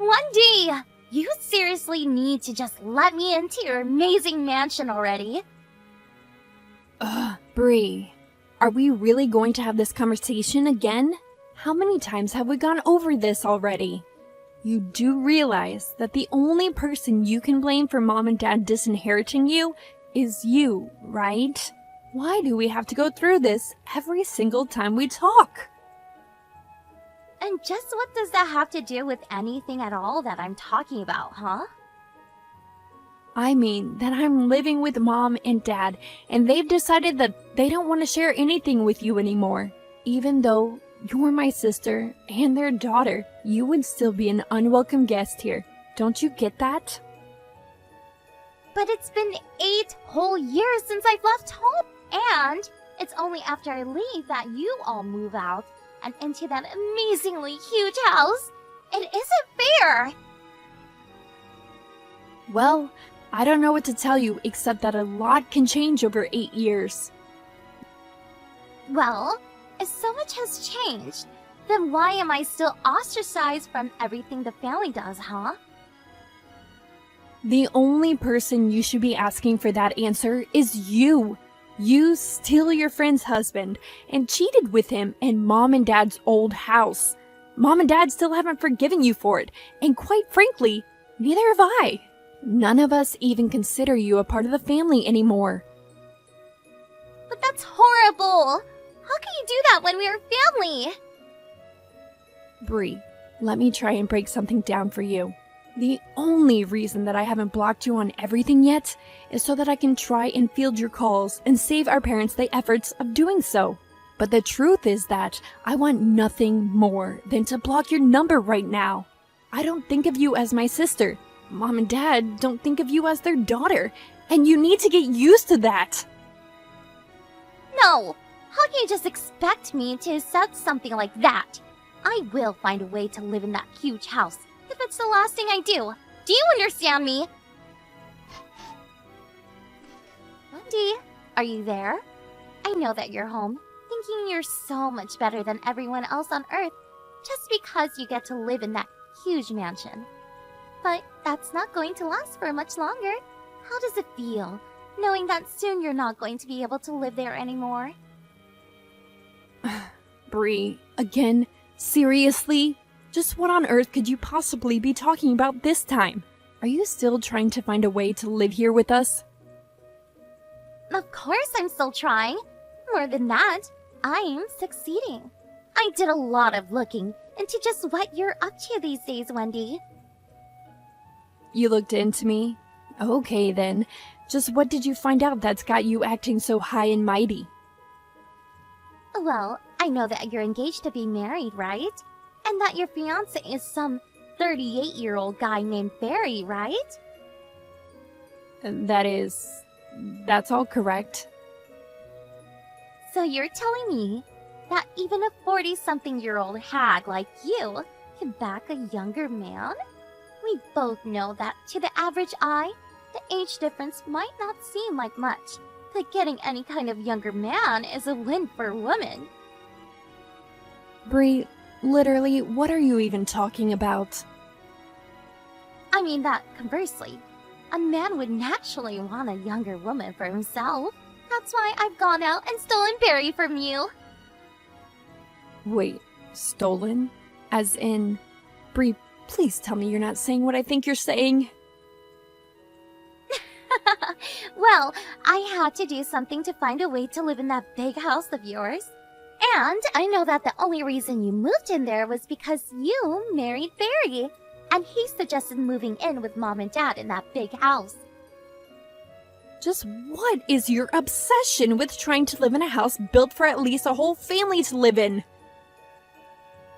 Wendy! You seriously need to just let me into your amazing mansion already. Bree, are we really going to have this conversation again? How many times have we gone over this already? You do realize that the only person you can blame for Mom and Dad disinheriting you is you, right? Why do we have to go through this every single time we talk? And just what does that have to do with anything at all that I'm talking about, huh? I mean that I'm living with Mom and Dad, and they've decided that they don't want to share anything with you anymore. Even though you're my sister and their daughter, you would still be an unwelcome guest here. Don't you get that? But it's been 8 whole years since I've left home, and it's only after I leave that you all move out and into that amazingly huge house. It isn't fair! Well, I don't know what to tell you except that a lot can change over 8 years. Well, if so much has changed, then why am I still ostracized from everything the family does, huh? The only person you should be asking for that answer is you. You steal your friend's husband and cheated with him in Mom and Dad's old house. Mom and Dad still haven't forgiven you for it, and quite frankly, neither have I. None of us even consider you a part of the family anymore. But that's horrible! How can you do that when we are family? Bree, let me try and break something down for you. The only reason that I haven't blocked you on everything yet is so that I can try and field your calls and save our parents the efforts of doing so. But the truth is that I want nothing more than to block your number right now. I don't think of you as my sister. Mom and Dad don't think of you as their daughter, and you need to get used to that. No! How can you just expect me to accept something like that? I will find a way to live in that huge house, if it's the last thing I do. Do you understand me? Wendy, are you there? I know that you're home, thinking you're so much better than everyone else on Earth, just because you get to live in that huge mansion. But that's not going to last for much longer. How does it feel, knowing that soon you're not going to be able to live there anymore? Bree, again? Seriously? Just what on earth could you possibly be talking about this time? Are you still trying to find a way to live here with us? Of course I'm still trying. More than that, I'm succeeding. I did a lot of looking into just what you're up to these days, Wendy. You looked into me? Okay then. Just what did you find out that's got you acting so high and mighty? Well, I know that you're engaged to be married, right? And that your fiancé is some 38-year-old guy named Barry, right? That's all correct. So you're telling me that even a 40-something-year-old hag like you can back a younger man? We both know that to the average eye, the age difference might not seem like much, but getting any kind of younger man is a win for women. Bree, literally, what are you even talking about? I mean that, conversely, a man would naturally want a younger woman for himself. That's why I've gone out and stolen Barry from you. Wait, stolen? As in... Bree, please tell me you're not saying what I think you're saying. Well, I had to do something to find a way to live in that big house of yours. And I know that the only reason you moved in there was because you married Barry. And he suggested moving in with Mom and Dad in that big house. Just what is your obsession with trying to live in a house built for at least a whole family to live in?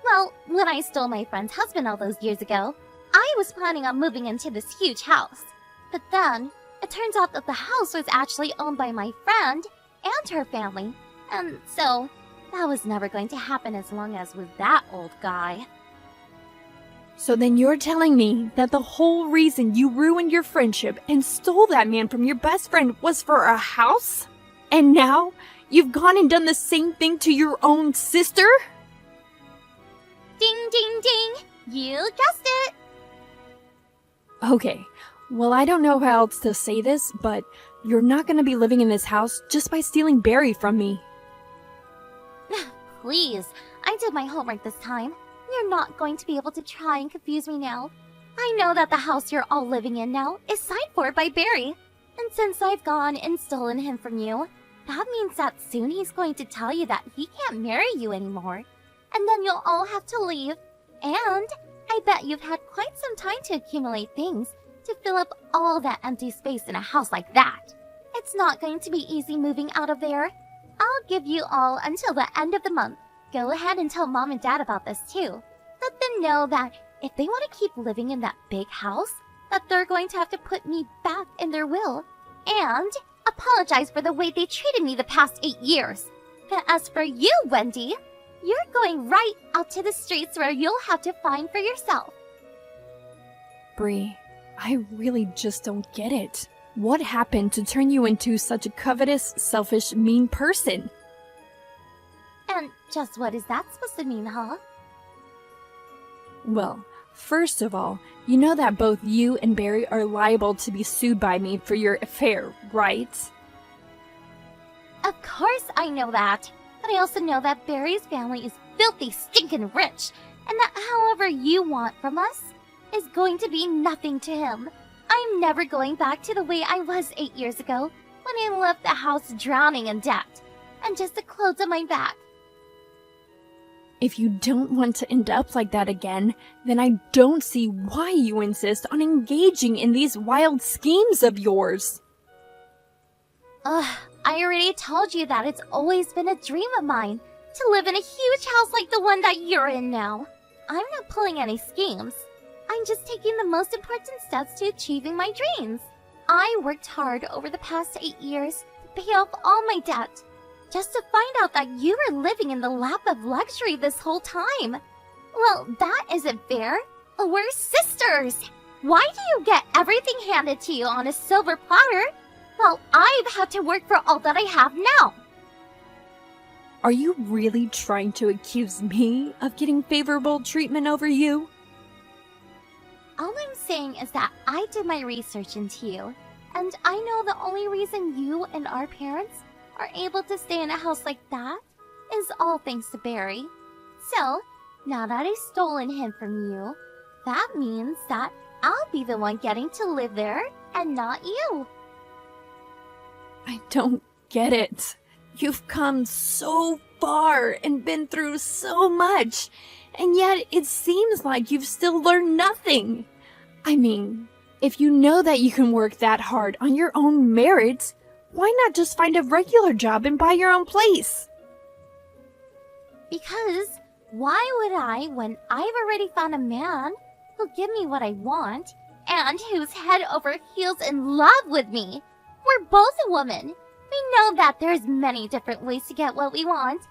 Well, when I stole my friend's husband all those years ago, I was planning on moving into this huge house. But then, it turns out that the house was actually owned by my friend and her family. And so, that was never going to happen as long as with that old guy. So then you're telling me that the whole reason you ruined your friendship and stole that man from your best friend was for a house? And now, you've gone and done the same thing to your own sister? Ding, ding, ding! You guessed it! Okay, well, I don't know how else to say this, but you're not gonna be living in this house just by stealing Barry from me. Please, I did my homework this time. You're not going to be able to try and confuse me now. I know that the house you're all living in now is signed for by Barry. And since I've gone and stolen him from you, that means that soon he's going to tell you that he can't marry you anymore. And then you'll all have to leave. And I bet you've had quite some time to accumulate things to fill up all that empty space in a house like that. It's not going to be easy moving out of there. I'll give you all until the end of the month. Go ahead and tell Mom and Dad about this too. Let them know that if they want to keep living in that big house, that they're going to have to put me back in their will. And apologize for the way they treated me the past 8 years. But as for you, Wendy, you're going right out to the streets where you'll have to find for yourself. Bree, I really just don't get it. What happened to turn you into such a covetous, selfish, mean person? And just what is that supposed to mean, huh? Well, first of all, you know that both you and Barry are liable to be sued by me for your affair, right? Of course I know that. But I also know that Barry's family is filthy, stinking rich, and that however you want from us is going to be nothing to him. I'm never going back to the way I was 8 years ago when I left the house drowning in debt and just the clothes on my back. If you don't want to end up like that again, then I don't see why you insist on engaging in these wild schemes of yours. I already told you that it's always been a dream of mine to live in a huge house like the one that you're in now. I'm not pulling any schemes. I'm just taking the most important steps to achieving my dreams. I worked hard over the past 8 years to pay off all my debt, just to find out that you were living in the lap of luxury this whole time. Well, that isn't fair. We're sisters. Why do you get everything handed to you on a silver platter? Well, I've had to work for all that I have now. Are you really trying to accuse me of getting favorable treatment over you? All I'm saying is that I did my research into you, and I know the only reason you and our parents are able to stay in a house like that is all thanks to Barry. So, now that I've stolen him from you, that means that I'll be the one getting to live there and not you. I don't get it. You've come so far and been through so much, and yet it seems like you've still learned nothing. I mean, if you know that you can work that hard on your own merits, why not just find a regular job and buy your own place? Because why would I when I've already found a man who'll give me what I want and who's head over heels in love with me? We're both a woman. We know that there's many different ways to get what we want.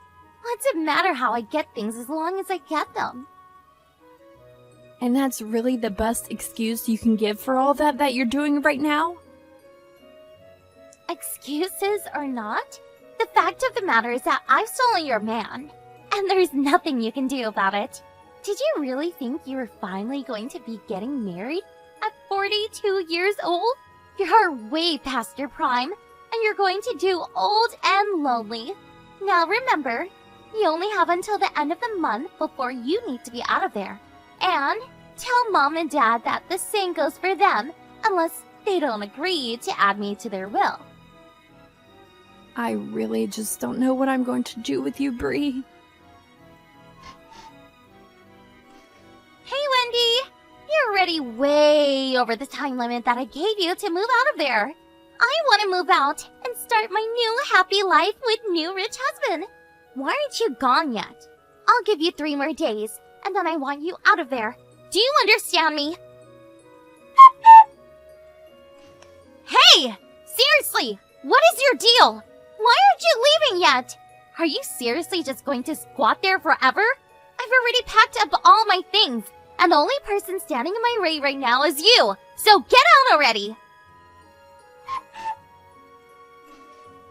What's it matter how I get things as long as I get them? And that's really the best excuse you can give for all that you're doing right now? Excuses or not, the fact of the matter is that I've stolen your man, and there's nothing you can do about it. Did you really think you were finally going to be getting married at 42 years old? You're way past your prime, and you're going to do old and lonely. Now remember, you only have until the end of the month before you need to be out of there. And tell Mom and Dad that the same goes for them, unless they don't agree to add me to their will. I really just don't know what I'm going to do with you, Bree. Hey, Wendy! You're already way over the time limit that I gave you to move out of there. I want to move out and start my new happy life with new rich husband. Why aren't you gone yet? I'll give you 3 more days, and then I want you out of there. Do you understand me? Hey! Seriously! What is your deal? Why aren't you leaving yet? Are you seriously just going to squat there forever? I've already packed up all my things, and the only person standing in my way right now is you. So get out already!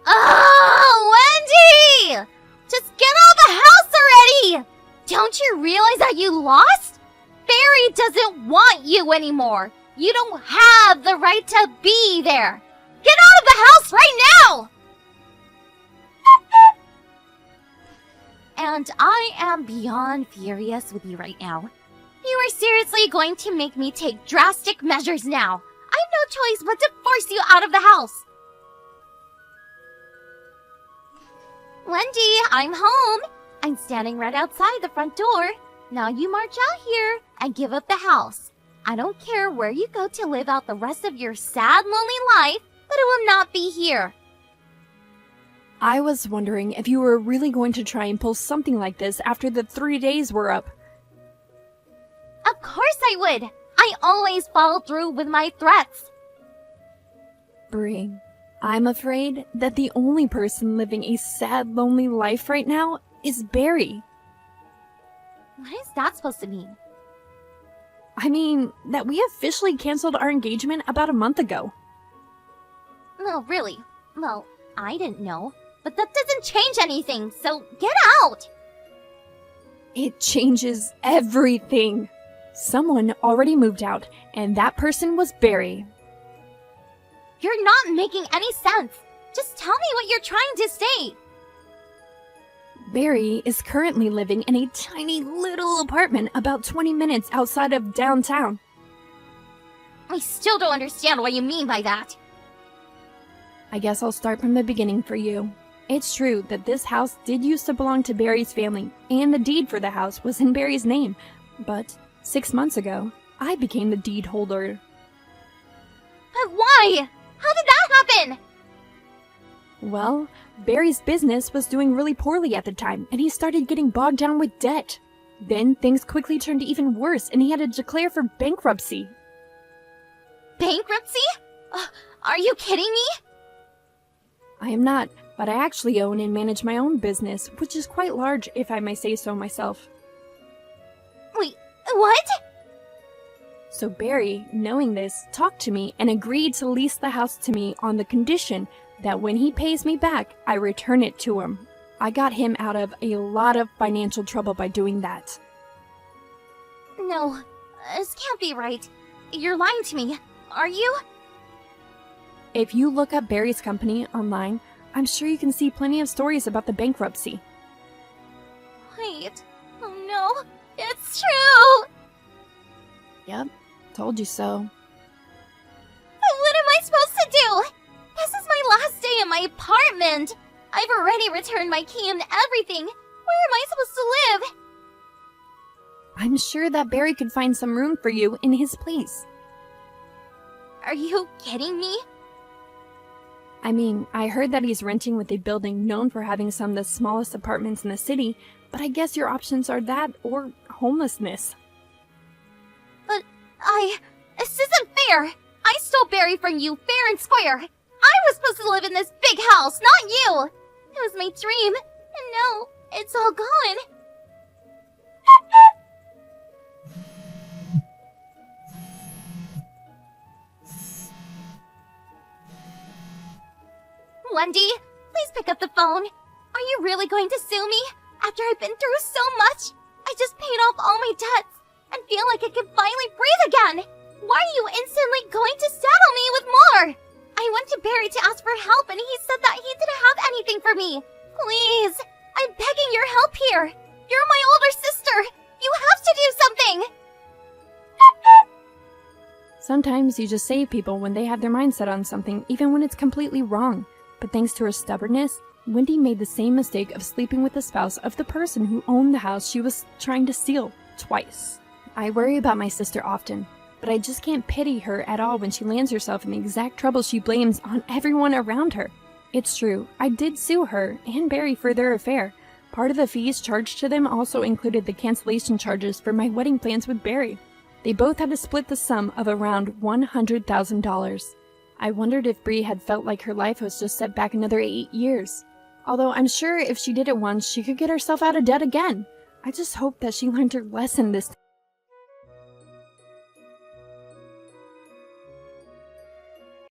Oh, Wendy! Just get out of the house already! Don't you realize that you lost? Barry doesn't want you anymore. You don't have the right to be there! Get out of the house right now! And I am beyond furious with you right now. You are seriously going to make me take drastic measures now. I have no choice but to force you out of the house. Wendy, I'm home. I'm standing right outside the front door. Now you march out here and give up the house. I don't care where you go to live out the rest of your sad, lonely life, but it will not be here. I was wondering if you were really going to try and pull something like this after the 3 days were up. Of course I would. I always follow through with my threats. Bree, I'm afraid that the only person living a sad, lonely life right now is Barry. What is that supposed to mean? I mean, that we officially canceled our engagement about a month ago. No, really. Well, I didn't know. But that doesn't change anything, so get out! It changes everything. Someone already moved out, and that person was Barry. You're not making any sense. Just tell me what you're trying to say. Barry is currently living in a tiny little apartment about 20 minutes outside of downtown. I still don't understand what you mean by that. I guess I'll start from the beginning for you. It's true that this house did used to belong to Barry's family, and the deed for the house was in Barry's name. But 6 months ago, I became the deed holder. But why? How did that happen? Well, Barry's business was doing really poorly at the time, and he started getting bogged down with debt. Then things quickly turned even worse, and he had to declare for bankruptcy. Bankruptcy? Are you kidding me? I am not, but I actually own and manage my own business, which is quite large, if I may say so myself. Wait, what? So Barry, knowing this, talked to me and agreed to lease the house to me on the condition that when he pays me back, I return it to him. I got him out of a lot of financial trouble by doing that. No, this can't be right. You're lying to me, are you? If you look up Barry's company online, I'm sure you can see plenty of stories about the bankruptcy. Wait, oh no, it's true! Yep, told you so. What am I supposed to do? This is my last day in my apartment. I've already returned my key and everything. Where am I supposed to live? I'm sure that Barry could find some room for you in his place. Are you kidding me? I mean, I heard that he's renting with a building known for having some of the smallest apartments in the city, but I guess your options are that or homelessness. But this isn't fair. I stole Barry from you fair and square. I was supposed to live in this big house, not you. It was my dream, and now it's all gone. Wendy, please pick up the phone. Are you really going to sue me? After I've been through so much, I just paid off all my debts and feel like I can finally breathe again. Why are you instantly going to saddle me with more? I went to Barry to ask for help and he said that he didn't have anything for me. Please, I'm begging your help here. You're my older sister. You have to do something. Sometimes you just save people when they have their mind set on something, even when it's completely wrong. But thanks to her stubbornness, Wendy made the same mistake of sleeping with the spouse of the person who owned the house she was trying to steal twice. I worry about my sister often, but I just can't pity her at all when she lands herself in the exact trouble she blames on everyone around her. It's true, I did sue her and Barry for their affair. Part of the fees charged to them also included the cancellation charges for my wedding plans with Barry. They both had to split the sum of around $100,000. I wondered if Bree had felt like her life was just set back another 8 years. Although I'm sure if she did it once, she could get herself out of debt again. I just hope that she learned her lesson this time.